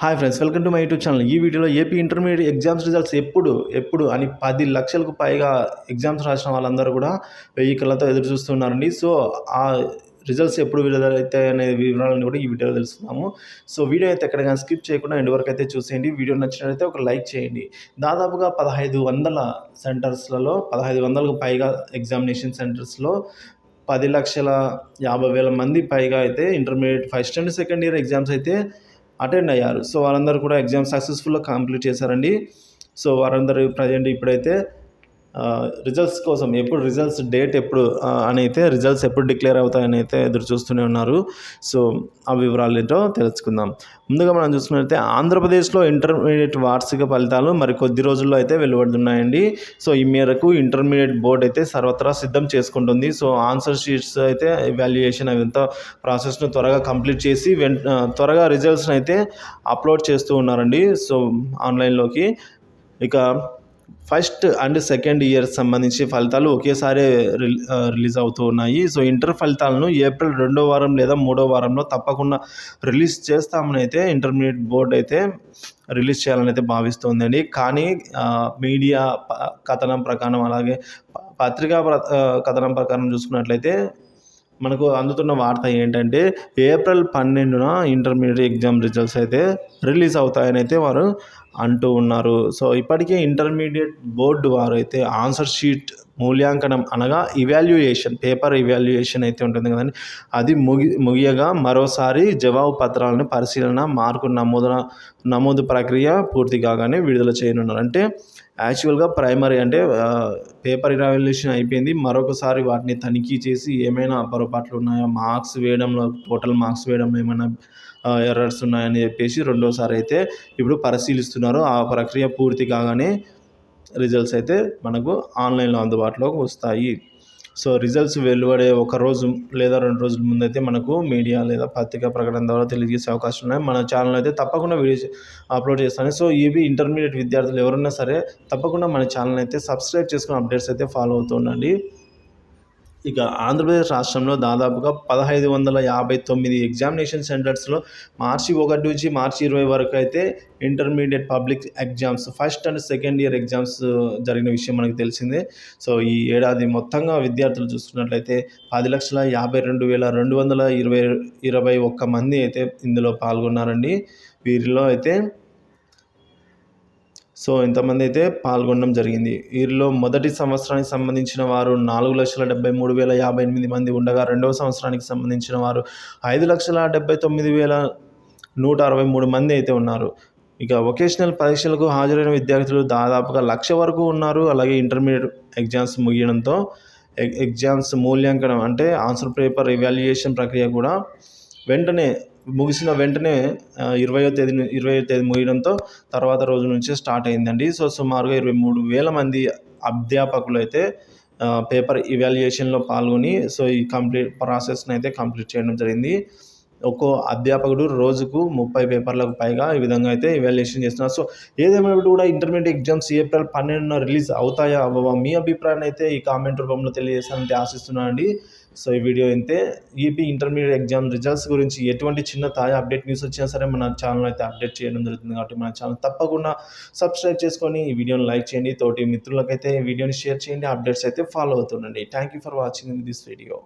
Hi friends, welcome to my YouTube channel. ఈ వీడియోలో AP intermediate exams results ఎప్పుడు అని 10 లక్షలకు పైగా ఎగ్జామ్స్ రాసిన వాళ్ళందరూ కూడా 1000 కళ్ళతో ఎదురు చూస్తున్నారండి. సో ఆ రిజల్ట్స్ ఎప్పుడు విడుదలవుతాయి అనే వివరాలను కూడా ఈ వీడియోలో తెలుసుకుందాము. సో వీడియో అయితే ఎక్కడ కానీ స్కిప్ చేయకుండా ఎండ్ వరకు అయితే చూసేయండి. వీడియో నచ్చినట్లయితే ఒక లైక్ చేయండి. దాదాపుగా 1500 సెంటర్స్లలో 1500కు పైగా ఎగ్జామినేషన్ సెంటర్స్లో 10,50,000 మంది పైగా అయితే intermediate first and second year exams అయితే అటెండ్ అయ్యారు. సో వారందరూ కూడా ఎగ్జామ్ సక్సెస్ఫుల్గా కంప్లీట్ చేశారండి. సో వారందరూ ప్రజెంట్ ఇప్పుడైతే రిజల్ట్స్ కోసం రిజల్ట్స్ డేట్ అని అయితే రిజల్ట్స్ ఎప్పుడు డిక్లేర్ అవుతాయని అయితే ఎదురు చూస్తూనే ఉన్నారు. సో ఆ వివరాలు ఏంటో తెలుసుకుందాం. ముందుగా మనం చూసుకున్నట్లయితే ఆంధ్రప్రదేశ్లో ఇంటర్మీడియట్ వార్షిక ఫలితాలు మరి కొద్ది రోజుల్లో అయితే వెలువడుతున్నాయండి. సో ఈ మేరకు ఇంటర్మీడియట్ బోర్డు అయితే సర్వత్రా సిద్ధం చేసుకుంటుంది. సో ఆన్సర్ షీట్స్ అయితే ఎవాల్యుయేషన్ అదంతా ప్రాసెస్ను త్వరగా కంప్లీట్ చేసి త్వరగా రిజల్ట్స్ని అయితే అప్లోడ్ చేస్తూ ఉన్నారండి. సో ఆన్లైన్లోకి ఇక ఫస్ట్ అండ్ సెకండ్ ఇయర్ సంబంధించి ఫలితాలు ఒకేసారి రిలీజ్ అవుతూ ఉన్నాయి. సో ఇంటర్ ఫలితాలను ఏప్రిల్ 2వ వారం లేదా 3వ వారంలో తప్పకుండా రిలీజ్ చేస్తామని అయితే ఇంటర్మీడియట్ బోర్డు అయితే రిలీజ్ చేయాలని అయితే భావిస్తోందండి. కానీ మీడియా కథనం ప్రకారం అలాగే పత్రికా కథనం ప్రకారం చూసుకున్నట్లయితే మనకు అందుతున్న వార్త ఏంటంటే ఏప్రిల్ 12న ఇంటర్మీడియట్ ఎగ్జామ్ రిజల్ట్స్ అయితే రిలీజ్ అవుతాయని అయితే వారు అంటూ ఉన్నారు. సో ఇప్పటికే ఇంటర్మీడియట్ బోర్డు వారు అయితే ఆన్సర్ షీట్ మూల్యాంకనం అనగా పేపర్ ఇవాల్యుయేషన్ అయితే ఉంటుంది కదండి, అది ముగియగా మరోసారి జవాబు పత్రాలను పరిశీలన మార్కు నమోదు ప్రక్రియ పూర్తి కాగానే విడుదల చేయనున్నారు. అంటే యాక్చువల్గా ప్రైమరీ అంటే పేపర్ ఇవాల్యుయేషన్ అయిపోయింది. మరొకసారి వాటిని తనిఖీ చేసి ఏమైనా పొరపాట్లు ఉన్నాయా, టోటల్ మార్క్స్ వేయడంలో ఏమైనా ఎర్రర్స్ ఉన్నాయని చెప్పేసి రెండోసారి అయితే ఇప్పుడు పరిశీలిస్తున్నారు. ఆ ప్రక్రియ పూర్తి కాగానే రిజల్ట్స్ అయితే మనకు ఆన్లైన్లో అందుబాటులోకి వస్తాయి. సో రిజల్ట్స్ వెలువడే ఒక రోజు లేదా 2 రోజుల ముందైతే మనకు మీడియా లేదా పత్రికా ప్రకటన ద్వారా తెలియజేసే అవకాశం ఉన్నాయి. మన ఛానల్ అయితే తప్పకుండా వీడియోస్ అప్లోడ్ చేస్తాను. సో ఇవి ఇంటర్మీడియట్ విద్యార్థులు ఎవరైనా సరే తప్పకుండా మన ఛానల్ అయితే సబ్స్క్రైబ్ చేసుకుని అప్డేట్స్ అయితే ఫాలో అవుతుండండి. ఇక ఆంధ్రప్రదేశ్ రాష్ట్రంలో దాదాపుగా 1559 ఎగ్జామినేషన్ సెంటర్స్లో మార్చి 1 నుంచి మార్చి 20 వరకు అయితే intermediate public exams first and second year exams జరిగిన విషయం మనకు తెలిసిందే. సో ఈ ఏడాది మొత్తంగా విద్యార్థులు చూసుకున్నట్లయితే 10,52,221 మంది అయితే ఇందులో పాల్గొన్నారండి. వీరిలో అయితే సో ఇంతమంది అయితే పాల్గొనడం జరిగింది. వీరిలో మొదటి సంవత్సరానికి సంబంధించిన వారు 4,73,058 మంది ఉండగా రెండవ సంవత్సరానికి సంబంధించిన వారు 5,79,163 మంది అయితే ఉన్నారు. ఇక వొకేషనల్ పరీక్షలకు హాజరైన విద్యార్థులు దాదాపుగా 1,00,000 వరకు ఉన్నారు. అలాగే ఇంటర్మీడియట్ ఎగ్జామ్స్ ముగియడంతో ఎగ్జామ్స్ మూల్యాంకనం అంటే ఆన్సర్ పేపర్ ఇవాల్యుయేషన్ ప్రక్రియ కూడా ముగిసిన వెంటనే 20వ తేదీ ముగియడంతో తర్వాత రోజు నుంచే స్టార్ట్ అయిందండి. సో సుమారుగా 23,000 మంది అధ్యాపకులు అయితే పేపర్ ఇవాల్యుయేషన్లో పాల్గొని సో ఈ ప్రాసెస్ని అయితే కంప్లీట్ చేయడం జరిగింది. ఒక్కో అధ్యాపకుడు రోజుకు 30 పేపర్లకు పైగా ఈ విధంగా అయితే ఇవాల్యుయేషన్ చేస్తున్నారు. సో ఏదేమైనప్పుడు కూడా ఇంటర్మీడియట్ ఎగ్జామ్స్ ఏప్రిల్ 12న రిలీజ్ అవుతాయా అవ్వవా, మీ అభిప్రాయాన్ని అయితే ఈ కామెంట్ రూపంలో తెలియజేస్తానంటే ఆశిస్తున్నానండి. సో ఈ వీడియో అయితే ఏపీ ఇంటర్మీడియట్ ఎగ్జామ్ రిజల్ట్స్ గురించి ఎటువంటి చిన్న తాజా అప్డేట్ న్యూస్ వచ్చినా సరే మన ఛానల్ అయితే అప్డేట్ చేయడం జరుగుతుంది. కాబట్టి మన ఛానల్ తప్పకుండా సబ్స్క్రైబ్ చేసుకొని ఈ వీడియోని లైక్ చేయండి, తోటి మిత్రులకైతే ఈ వీడియోని షేర్ చేయండి, అప్డేట్స్ అయితే ఫాలో అవుతుండండి. Thank you for watching this video.